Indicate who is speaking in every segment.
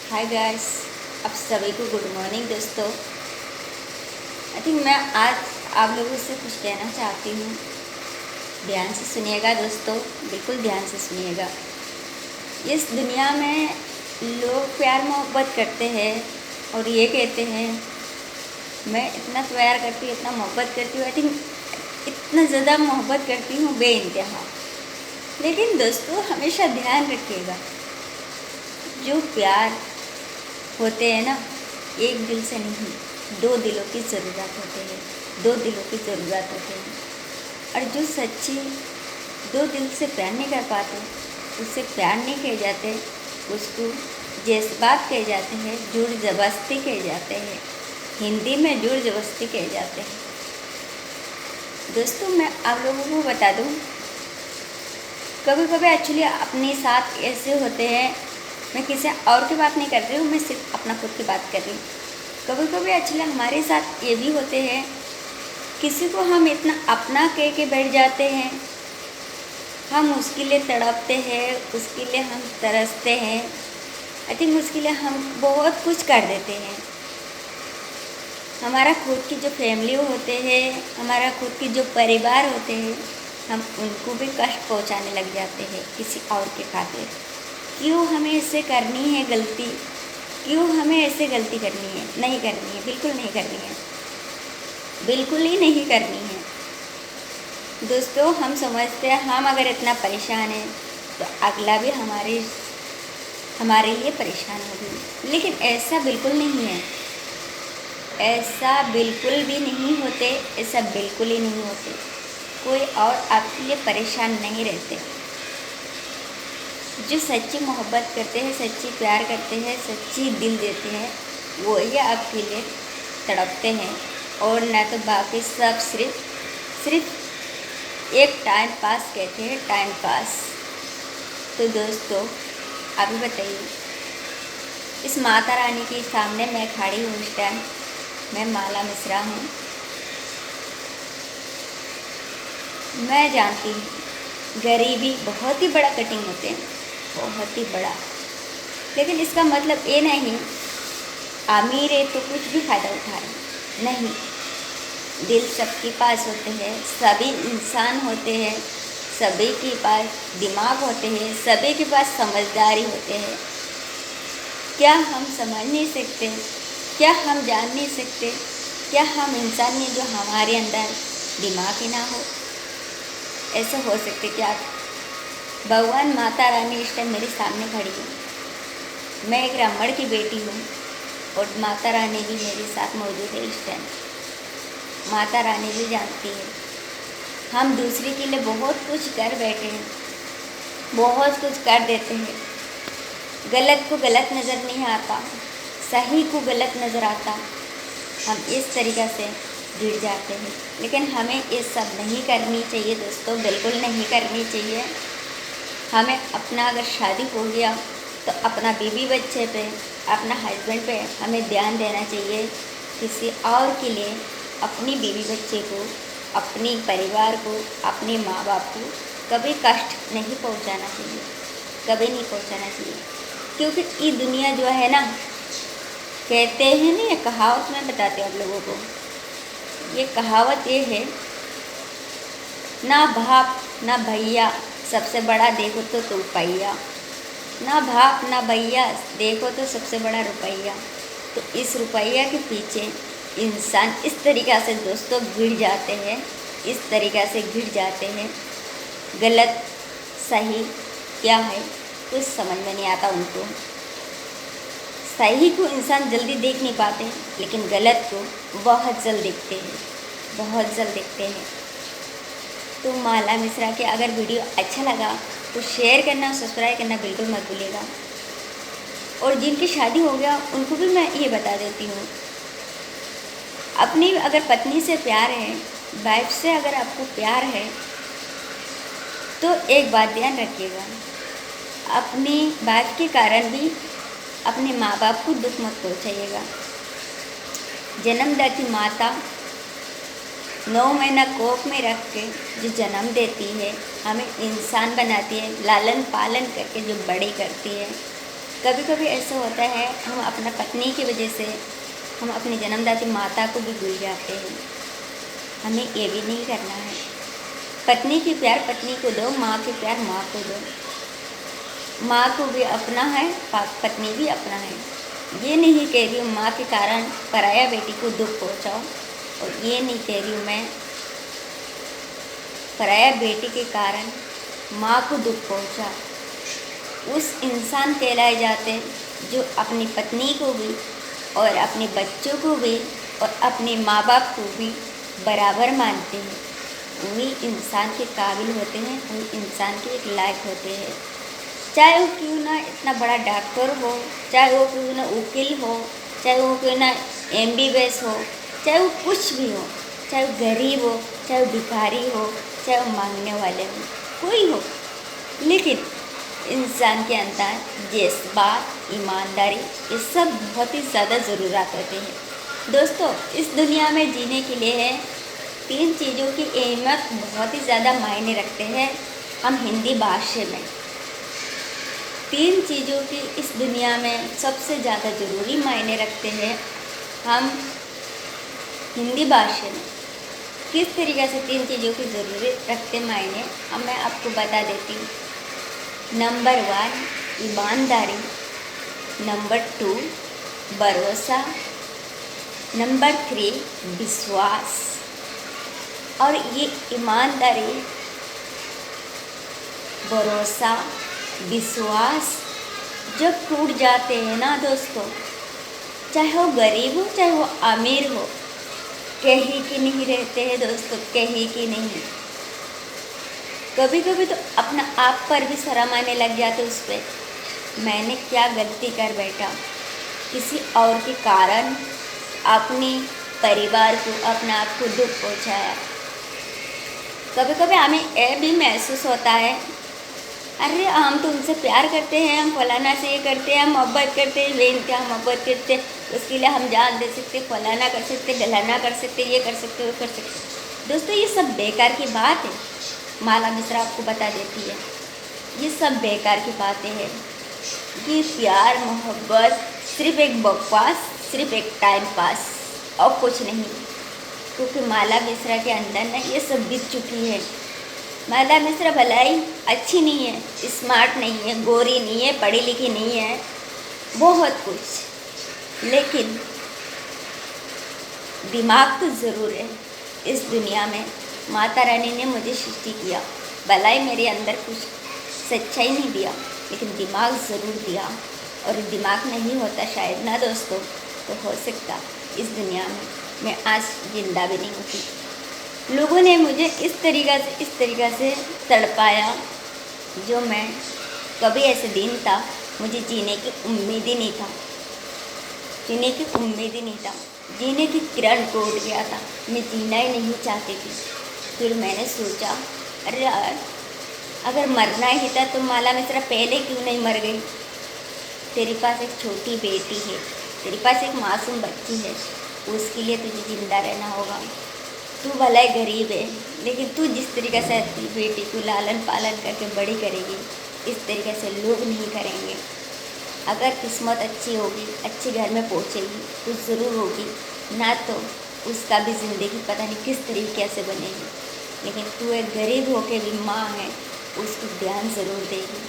Speaker 1: Hi guys, आप सभी को गुड मॉर्निंग दोस्तों। आई थिंक मैं आज आप लोगों से कुछ कहना चाहती हूँ। ध्यान से सुनिएगा दोस्तों, बिल्कुल ध्यान से सुनिएगा। इस दुनिया में लोग प्यार मोहब्बत करते हैं और ये कहते हैं मैं इतना प्यार करती हूँ, इतना मोहब्बत करती हूँ। आई थिंक इतना ज़्यादा मोहब्बत करती हूँ बेइंतहा। लेकिन दोस्तों हमेशा ध्यान रखिएगा, जो प्यार होते हैं ना, एक दिल से नहीं, दो दिलों की ज़रूरत होते हैं, दो दिलों की ज़रूरत होते हैं। और जो सच्ची दो दिल से प्यार नहीं कर पाते, उससे प्यार नहीं कहे जाते, उसको जज्बात कहे जाते हैं, जुड़ जबस्ती कहे जाते हैं। हिंदी में जुड़ जबस्ती कहे जाते हैं। दोस्तों मैं आप लोगों को बता दूं, कभी कभी एक्चुअली अपने साथ ऐसे होते हैं, मैं किसी और की बात नहीं कर रही हूँ, मैं सिर्फ अपना खुद की बात कर रही हूँ। कभी कभी एक्चुअली हमारे साथ ये भी होते हैं, किसी को हम इतना अपना कह के बैठ जाते हैं, हम उसके लिए तड़पते हैं, उसके लिए हम तरसते हैं। आई थिंक उसके लिए हम बहुत कुछ कर देते हैं। हमारा खुद की जो फैमिली होते हैं, हमारा खुद की जो परिवार होते हैं, हम उनको भी कष्ट पहुंचाने लग जाते हैं किसी और के खातिर। क्यों हमें ऐसे करनी है गलती? क्यों हमें ऐसे गलती करनी है? नहीं करनी है, बिल्कुल नहीं करनी है, बिल्कुल ही नहीं करनी है। दोस्तों हम समझते हैं हम अगर इतना परेशान हैं तो अगला भी हमारे लिए परेशान होगी, लेकिन ऐसा बिल्कुल नहीं है। ऐसा बिल्कुल भी नहीं होते, ऐसा बिल्कुल ही नहीं होते। कोई और आपके लिए परेशान नहीं रहते। जो सच्ची मोहब्बत करते हैं, सच्ची प्यार करते हैं, सच्ची दिल देते हैं, वो ही आपके लिए तड़पते हैं। और न तो बाकी सब सिर्फ एक टाइम पास कहते हैं, टाइम पास। तो दोस्तों आप ही बताइए, इस माता रानी के सामने मैं खड़ी हूँ इस टाइम। मैं माला मिश्रा हूँ। मैं जानती हूँ गरीबी बहुत ही बड़ा कटिंग होते हैं, बहुत ही बड़ा। लेकिन इसका मतलब ये नहीं अमीर है तो कुछ भी फ़ायदा उठा रहे, नहीं। दिल सबके पास होते हैं, सभी इंसान होते हैं, सभी के पास दिमाग होते हैं, सभी के पास समझदारी होते हैं। क्या हम समझ नहीं सकते? क्या हम जान नहीं सकते? क्या हम इंसान नहीं जो हमारे अंदर दिमाग ही ना हो? ऐसा हो सकते क्या? भगवान माता रानी इस टाइम मेरे सामने खड़ी है। मैं एक ब्राह्मण की बेटी हूँ और माता रानी भी मेरे साथ मौजूद है इस टाइम। माता रानी भी जानती है हम दूसरे के लिए बहुत कुछ कर बैठे हैं, बहुत कुछ कर देते हैं। गलत को गलत नज़र नहीं आता, सही को गलत नज़र आता। हम इस तरीक़ा से गिर जाते हैं, लेकिन हमें ये सब नहीं करनी चाहिए दोस्तों, बिल्कुल नहीं करनी चाहिए। हमें अपना अगर शादी हो गया तो अपना बीवी बच्चे पे, अपना हस्बैंड पे हमें ध्यान देना चाहिए। किसी और के लिए अपनी बीवी बच्चे को, अपनी परिवार को, अपने माँ बाप को कभी कष्ट नहीं पहुंचाना चाहिए, कभी नहीं पहुंचाना चाहिए। क्योंकि ये दुनिया जो है ना, कहते हैं ना, ये कहावत मैं बताती हूँ आप लोगों को। ये कहावत ये है, ना बाप ना भैया सबसे बड़ा देखो तो रुपैया, ना बाप ना भैया देखो तो सबसे बड़ा रुपैया। तो इस रुपैया के पीछे इंसान इस तरीक़ा से दोस्तों गिर जाते हैं, इस तरीक़ा से गिर जाते हैं। गलत सही क्या है कुछ समझ में नहीं आता उनको। सही को इंसान जल्दी देख नहीं पाते, लेकिन गलत को बहुत जल्द देखते हैं, बहुत जल्द देखते हैं। तो माला मिश्रा के अगर वीडियो अच्छा लगा तो शेयर करना, सब्सक्राइब करना बिल्कुल मत भूलिएगा। और जिनकी शादी हो गया उनको भी मैं ये बता देती हूँ, अपनी अगर पत्नी से प्यार है, वाइफ से अगर आपको प्यार है, तो एक बात ध्यान रखिएगा, अपनी वाइफ के कारण भी अपने माँ बाप को दुख मत पहुँचाइएगा। जन्मदाती माता 9 महीना कोख में रख के जो जन्म देती है, हमें इंसान बनाती है, लालन पालन करके जो बड़ी करती है, कभी कभी ऐसा होता है हम अपना पत्नी की वजह से हम अपनी जन्मदात्री माता को भी भूल जाते हैं। हमें ये भी नहीं करना है। पत्नी की प्यार पत्नी को दो, माँ की प्यार माँ को दो। माँ को भी अपना है, पत्नी भी अपना है। ये नहीं कह रही हूँ माँ के कारण पराया बेटी को दुख पहुँचाओ, और ये नहीं कह रही हूँ मैं पराया बेटी के कारण माँ को दुख पहुँचा। उस इंसान कहलाए जाते जो अपनी पत्नी को भी और अपने बच्चों को भी और अपने माँ बाप को भी बराबर मानते हैं। वही इंसान के काबिल होते हैं, वही इंसान के एक लायक होते हैं। चाहे वो क्यों ना इतना बड़ा डॉक्टर हो, चाहे वो क्यों ना वकील हो, चाहे वो क्यों ना MBBS हो, चाहे वो कुछ भी हो, चाहे वो गरीब हो, चाहे वो भिखारी हो, चाहे वो मांगने वाले हो, कोई हो, लेकिन इंसान के अंदर जज्बात, ईमानदारी, ये सब बहुत ही ज़्यादा ज़रूरत होते हैं। दोस्तों, इस दुनिया में जीने के लिए 3 चीज़ों की अहमियत बहुत ही ज़्यादा मायने रखते हैं। हम हिंदी भाषा में 3 चीज़ों की इस दुनिया में सबसे ज़्यादा ज़रूरी मायने रखते हैं। हम हिंदी भाषा में किस तरीक़े से 3 चीज़ों की ज़रूरत रखते मायने, अब मैं आपको बता देती हूँ। नंबर 1 ईमानदारी, नंबर 2 भरोसा, नंबर 3 विश्वास। और ये ईमानदारी, भरोसा, विश्वास जब टूट जाते हैं ना दोस्तों, चाहे वो गरीब हो चाहे वो अमीर हो, कहीं की नहीं रहते हैं दोस्तों, कहीं की नहीं। कभी कभी तो अपना आप पर भी शर्म आने लग जाते उस पर, मैंने क्या गलती कर बैठा, किसी और के कारण अपने परिवार को, अपना आप को दुख पहुंचाया। कभी कभी हमें यह भी महसूस होता है, अरे हम तो उनसे प्यार करते हैं, हम फलाना से ये करते हैं, हम मोहब्बत करते हैं, वे इनका हम मोहब्बत करते हैं, उसके लिए हम जान दे सकते, फलाना कर सकते, गलाना कर सकते, ये कर सकते, वो कर सकते। दोस्तों, ये सब बेकार की बात है। माला मिश्रा आपको बता देती है, ये सब बेकार की बातें हैं। ये प्यार मोहब्बत सिर्फ एक बकवास, सिर्फ एक टाइम पास और कुछ नहीं। क्योंकि माला मिश्रा के अंदर ना ये सब बीत चुकी है। माला मिश्रा भलाई अच्छी नहीं है, स्मार्ट नहीं है, गोरी नहीं है, पढ़ी लिखी नहीं है, बहुत कुछ, लेकिन दिमाग तो ज़रूर है। इस दुनिया में माता रानी ने मुझे सृष्टि किया, भलाई मेरे अंदर कुछ सच्चाई नहीं दिया, लेकिन दिमाग ज़रूर दिया। और दिमाग नहीं होता शायद ना दोस्तों, तो हो सकता इस दुनिया में मैं आज जिंदा भी नहीं होती। लोगों ने मुझे इस तरीक़ा से तड़पाया, जो मैं कभी ऐसे दिन था मुझे जीने की उम्मीद ही नहीं था, जीने की उम्मीद ही नहीं था, जीने की किरण टूट गया था, मैं जीना ही नहीं चाहती थी। फिर मैंने सोचा, अरे यार, अगर मरना ही था तो माला मिश्रा पहले क्यों नहीं मर गई। तेरे पास एक छोटी बेटी है, तेरे पास एक मासूम बच्ची है, उसके लिए तुझे जिंदा रहना होगा। तू भला गरीब है, लेकिन तू जिस तरीके से अपनी बेटी को लालन पालन करके बड़ी करेगी, इस तरीके से लोग नहीं करेंगे। अगर किस्मत अच्छी होगी, अच्छे घर में पहुँचेगी तो ज़रूर होगी, ना तो उसका भी ज़िंदगी पता नहीं किस तरीके से बनेगी। लेकिन तू एक गरीब होके भी माँ है, उसको ध्यान ज़रूर देगी।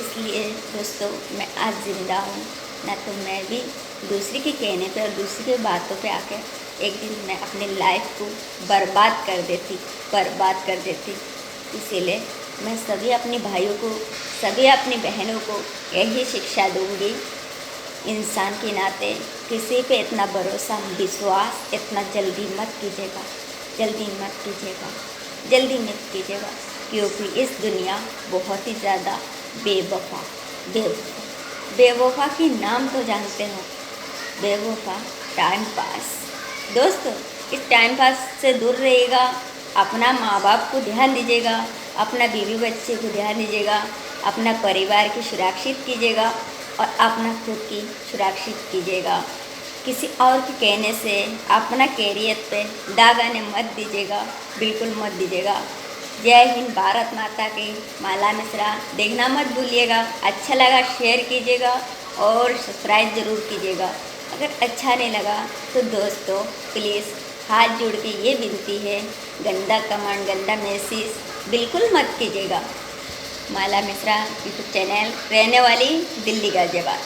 Speaker 1: इसलिए दोस्तों, मैं आज ज़िंदा हूँ, ना तो मैं भी दूसरे के कहने पे और दूसरे के बातों पे आके एक दिन मैं अपनी लाइफ को बर्बाद कर देती। इसीलिए मैं सभी अपने भाइयों को, सभी अपनी बहनों को यही शिक्षा दूंगी, इंसान के नाते किसी पे इतना भरोसा, विश्वास इतना जल्दी मत कीजिएगा, क्योंकि इस दुनिया बहुत ही ज़्यादा बेवफा के नाम तो जानते हो, बेवफा टाइम पास। दोस्तों, इस टाइम पास से दूर रहिएगा, अपना माँ बाप को ध्यान दीजिएगा, अपना बीवी बच्चे को ध्यान दीजिएगा, अपना परिवार की सुरक्षित कीजिएगा और अपना खुद की सुरक्षित कीजिएगा। किसी और के कहने से अपना कैरियर पे दाग आने मत दीजिएगा, बिल्कुल मत दीजिएगा। जय हिंद, भारत माता की। माला मिश्रा देखना मत भूलिएगा। अच्छा लगा शेयर कीजिएगा और सब्सक्राइब ज़रूर कीजिएगा। अगर अच्छा नहीं लगा तो दोस्तों प्लीज़ हाथ जोड़ के ये विनती है, गंदा कमेंट, गंदा मैसेज बिल्कुल मत कीजिएगा। माला मिश्रा यूट्यूब चैनल, रहने वाली दिल्ली गाज़ियाबाद।